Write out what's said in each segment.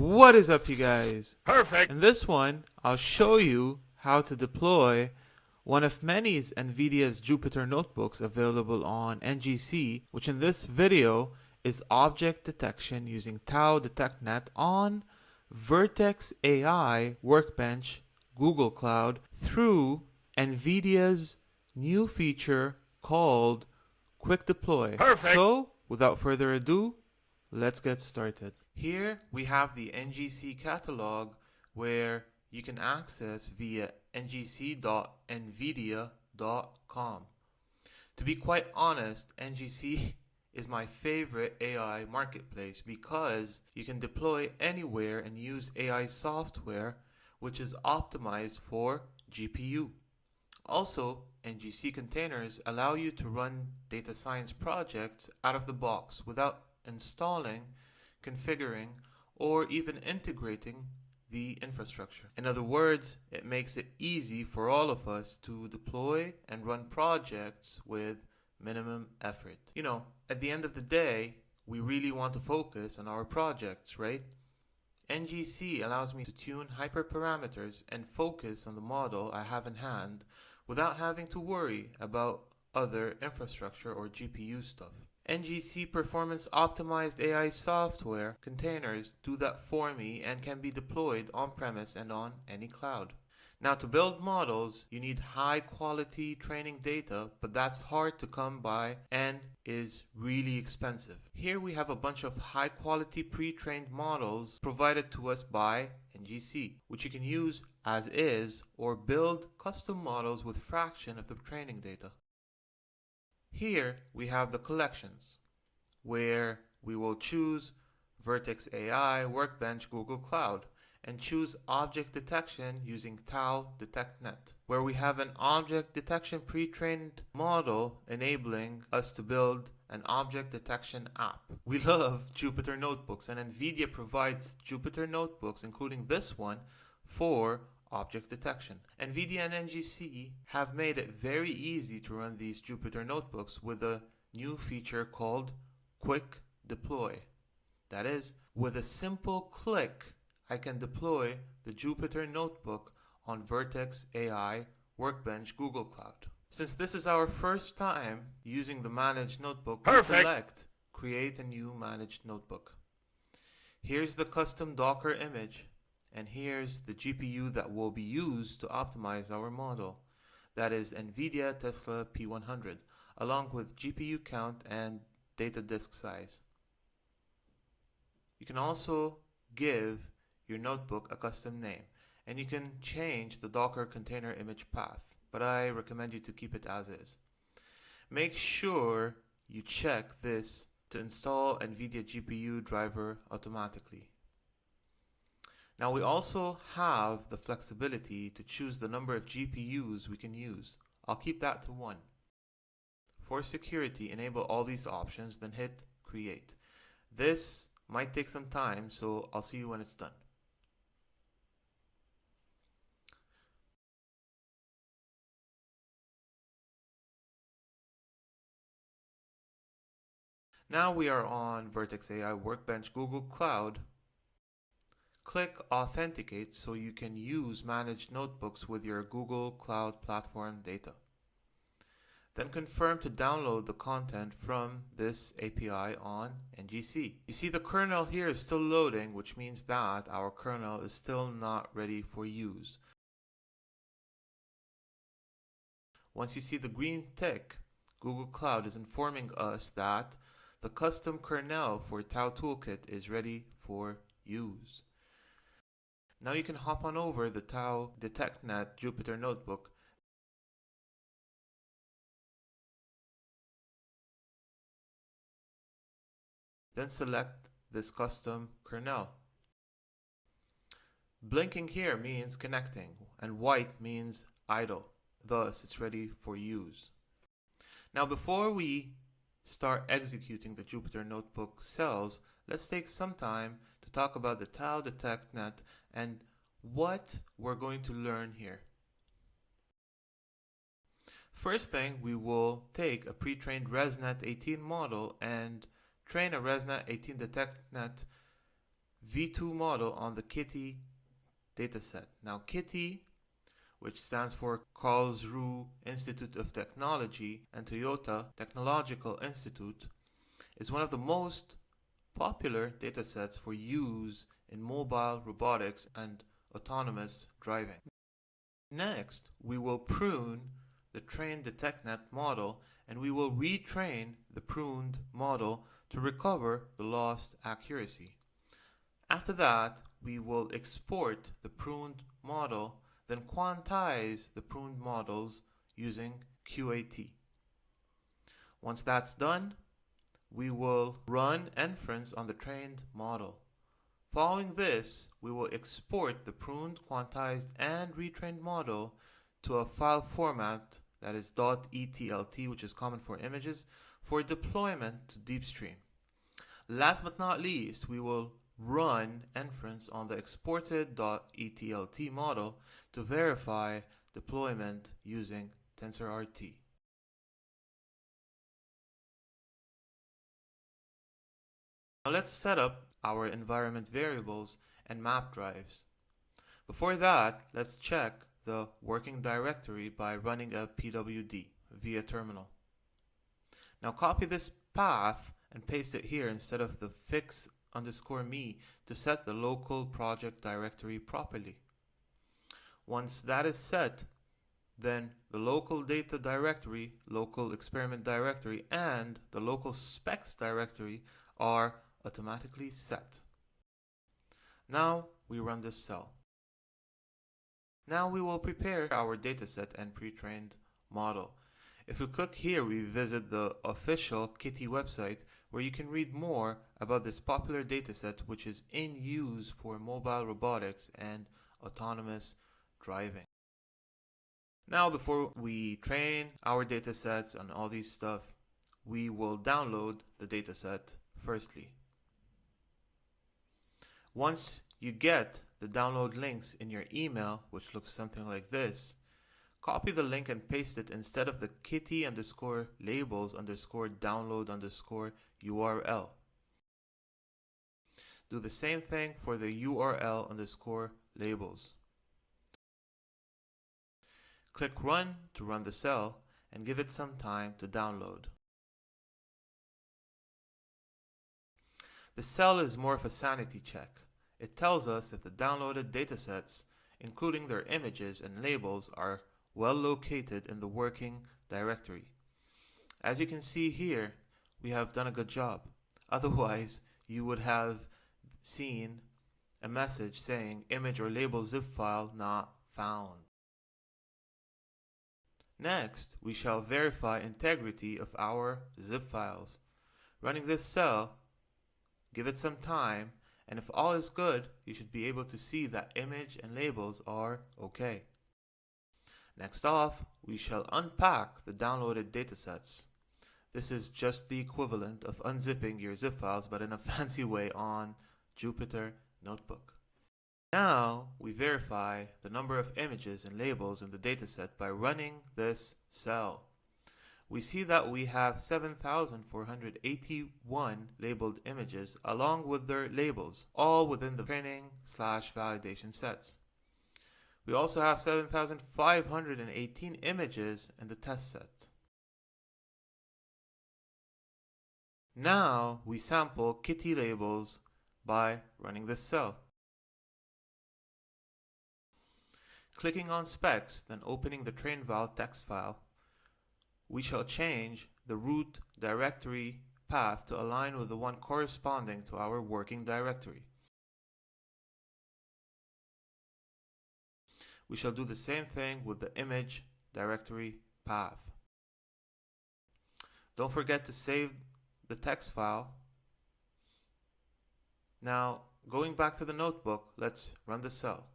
What is up, you guys? Perfect. In this one, I'll show you how to deploy one of many NVIDIA's Jupyter notebooks available on NGC, which in this video is object detection using TAO Detectnet on Vertex AI Workbench Google Cloud through NVIDIA's new feature called Quick Deploy. Perfect. So, without further ado, let's get started. Here we have the NGC Catalog where you can access via ngc.nvidia.com. To be quite honest, NGC is my favorite AI marketplace because you can deploy anywhere and use AI software which is optimized for GPU. Also, NGC containers allow you to run data science projects out of the box without installing, configuring, or even integrating the infrastructure. In other words, it makes it easy for all of us to deploy and run projects with minimum effort. You know, at the end of the day, we really want to focus on our projects, right? NGC allows me to tune hyperparameters and focus on the model I have in hand without having to worry about other infrastructure or GPU stuff. NGC performance optimized AI software containers do that for me and can be deployed on-premise and on any cloud. Now, to build models, you need high quality training data, but that's hard to come by and is really expensive. Here we have a bunch of high quality pre-trained models provided to us by NGC, which you can use as is or build custom models with fraction of the training data. Here we have the collections, where we will choose Vertex AI Workbench Google Cloud and choose object detection using TAO Detectnet, where we have an object detection pre-trained model enabling us to build an object detection app. We love Jupyter notebooks, and NVIDIA provides Jupyter notebooks, including this one, for object detection. NVIDIA and NGC have made it very easy to run these Jupyter notebooks with a new feature called Quick Deploy. That is, with a simple click, I can deploy the Jupyter notebook on Vertex AI Workbench Google Cloud. Since this is our first time using the managed notebook, we select Create a new managed notebook. Here's the custom Docker image. And here's the GPU that will be used to optimize our model. That is NVIDIA Tesla P100, along with GPU count and data disk size. You can also give your notebook a custom name, and you can change the Docker container image path, but I recommend you to keep it as is. Make sure you check this to install NVIDIA GPU driver automatically. Now we also have the flexibility to choose the number of GPUs we can use. I'll keep that to 1. For security, enable all these options, then hit Create. This might take some time, so I'll see you when it's done. Now we are on Vertex AI Workbench Google Cloud. Click Authenticate so you can use managed notebooks with your Google Cloud Platform data. Then confirm to download the content from this API on NGC. You see the kernel here is still loading, which means that our kernel is still not ready for use. Once you see the green tick, Google Cloud is informing us that the custom kernel for TAO Toolkit is ready for use. Now you can hop on over the TAO Detectnet Jupyter notebook then select this custom kernel. Blinking here means connecting and white means idle, thus it's ready for use. Now before we start executing the Jupyter notebook cells, let's take some time to talk about the TAO Detectnet and what we're going to learn here. First thing, we will take a pre-trained ResNet 18 model and train a ResNet 18 Detectnet V2 model on the KITTI dataset. Now KITTI, which stands for Karlsruhe Institute of Technology and Toyota Technological Institute, is one of the most popular datasets for use in mobile robotics and autonomous driving. Next, we will prune the trained Detectnet model, and we will retrain the pruned model to recover the lost accuracy. After that, we will export the pruned model, then quantize the pruned models using QAT. Once that's done, we will run inference on the trained model. Following this, we will export the pruned, quantized, and retrained model to a file format that is .etlt, which is common for images, for deployment to DeepStream. Last but not least, we will run inference on the exported .etlt model to verify deployment using TensorRT. Now let's set up our environment variables and map drives. Before that, let's check the working directory by running a pwd via terminal. Now copy this path and paste it here instead of the fix_me to set the local project directory properly. Once that is set, then the local data directory, local experiment directory, and the local specs directory are automatically set. Now we run this cell. Now we will prepare our dataset and pre-trained model. If we click here, we visit the official KITTI website where you can read more about this popular dataset which is in use for mobile robotics and autonomous driving. Now before we train our datasets and all these stuff, we will download the dataset firstly. Once you get the download links in your email, which looks something like this, copy the link and paste it instead of the kitty_labels_download_URL. Do the same thing for the URL_labels. Click Run to run the cell and give it some time to download. The cell is more of a sanity check. It tells us if the downloaded datasets, including their images and labels, are well located in the working directory. As you can see here, we have done a good job. Otherwise, you would have seen a message saying image or label zip file not found. Next, we shall verify integrity of our zip files. Running this cell, give it some time, and if all is good, you should be able to see that image and labels are okay. Next off, we shall unpack the downloaded datasets. This is just the equivalent of unzipping your zip files, but in a fancy way on Jupyter Notebook. Now we verify the number of images and labels in the dataset by running this cell. We see that we have 7,481 labeled images along with their labels, all within the training/validation sets. We also have 7,518 images in the test set. Now we sample KITTI labels by running this cell. Clicking on specs, then opening the train_val text file, we shall change the root directory path to align with the one corresponding to our working directory. We shall do the same thing with the image directory path. Don't forget to save the text file. Now, going back to the notebook, let's run the cell.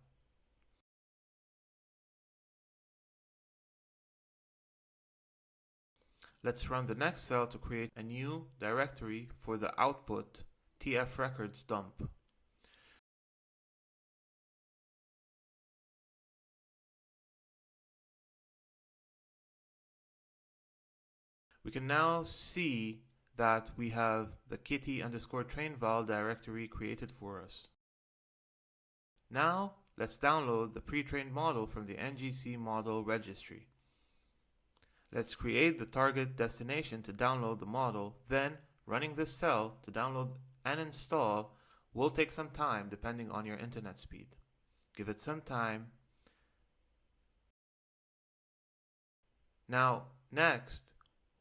Let's run the next cell to create a new directory for the output TF records dump. We can now see that we have the KITTI_trainVal directory created for us. Now, let's download the pre-trained model from the NGC Model registry. Let's create the target destination to download the model, then running this cell to download and install will take some time depending on your internet speed. Give it some time. Now, next,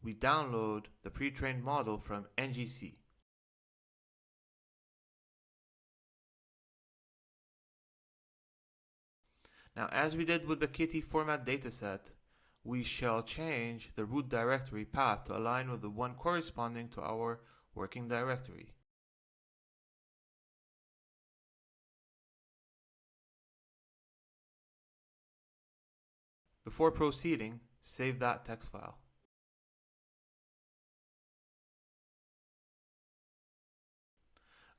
we download the pre-trained model from NGC. Now, as we did with the KITTI format dataset, we shall change the root directory path to align with the one corresponding to our working directory. Before proceeding, save that text file.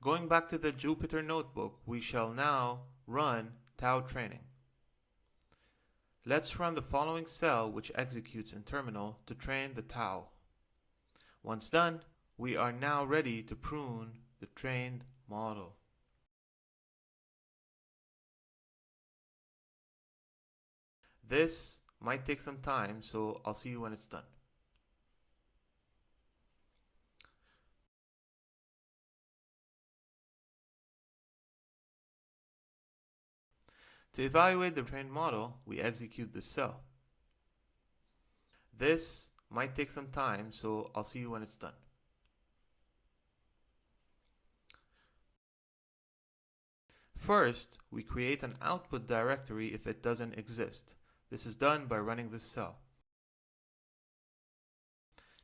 Going back to the Jupyter notebook, we shall now run TAO training. Let's run the following cell which executes in terminal to train the TAO. Once done, we are now ready to prune the trained model. This might take some time, so I'll see you when it's done. To evaluate the trained model, we execute this cell. This might take some time, so I'll see you when it's done. First, we create an output directory if it doesn't exist. This is done by running this cell.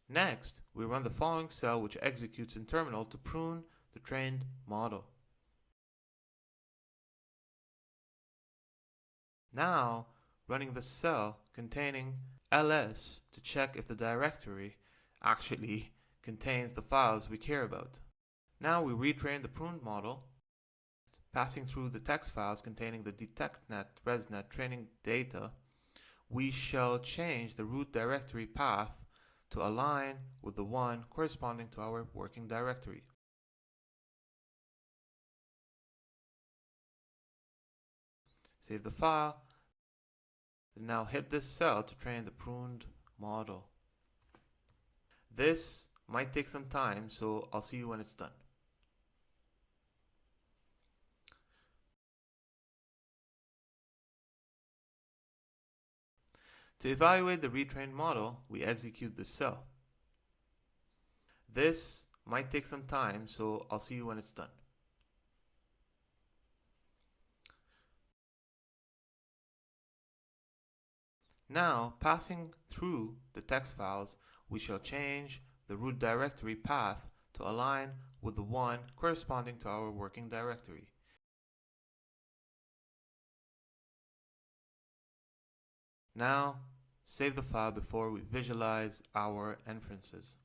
Next, we run the following cell which executes in terminal to prune the trained model. Now, running the cell containing ls to check if the directory actually contains the files we care about. Now we retrain the pruned model, passing through the text files containing the Detectnet ResNet training data. We shall change the root directory path to align with the one corresponding to our working directory. Save the file. Now hit this cell to train the pruned model. This might take some time, so I'll see you when it's done. To evaluate the retrained model, we execute this cell. This might take some time, so I'll see you when it's done. Now, passing through the text files, we shall change the root directory path to align with the one corresponding to our working directory. Now, save the file before we visualize our inferences.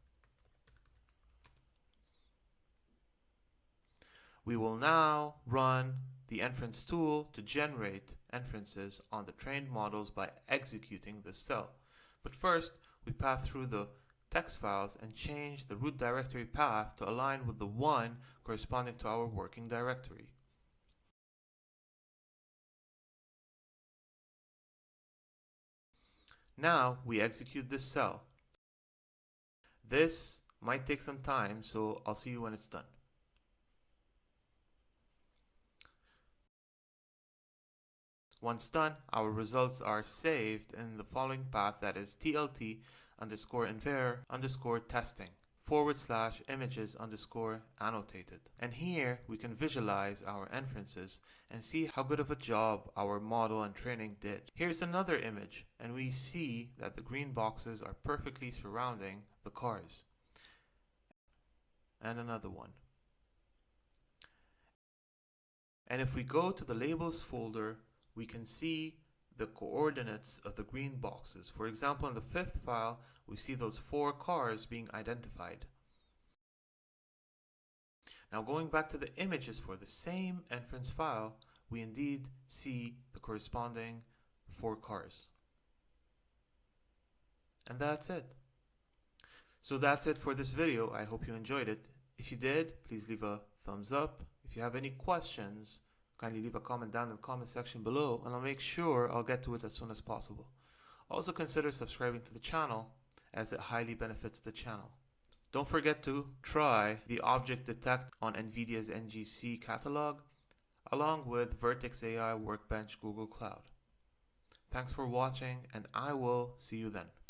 We will now run the inference tool to generate inferences on the trained models by executing this cell. But first, we pass through the text files and change the root directory path to align with the one corresponding to our working directory. Now we execute this cell. This might take some time, so I'll see you when it's done. Once done, our results are saved in the following path, that is tlt_infer_testing/images_annotated. And here we can visualize our inferences and see how good of a job our model and training did. Here's another image, and we see that the green boxes are perfectly surrounding the cars. And another one. And if we go to the labels folder, we can see the coordinates of the green boxes. For example, in the fifth file, we see those 4 cars being identified. Now going back to the images for the same inference file, we indeed see the corresponding 4 cars. And that's it. So that's it for this video. I hope you enjoyed it. If you did, please leave a thumbs up. If you have any questions, kindly leave a comment down in the comment section below and I'll make sure I'll get to it as soon as possible. Also consider subscribing to the channel as it highly benefits the channel. Don't forget to try the object detect on NVIDIA's NGC Catalog along with Vertex AI Workbench Google Cloud. Thanks for watching and I will see you then.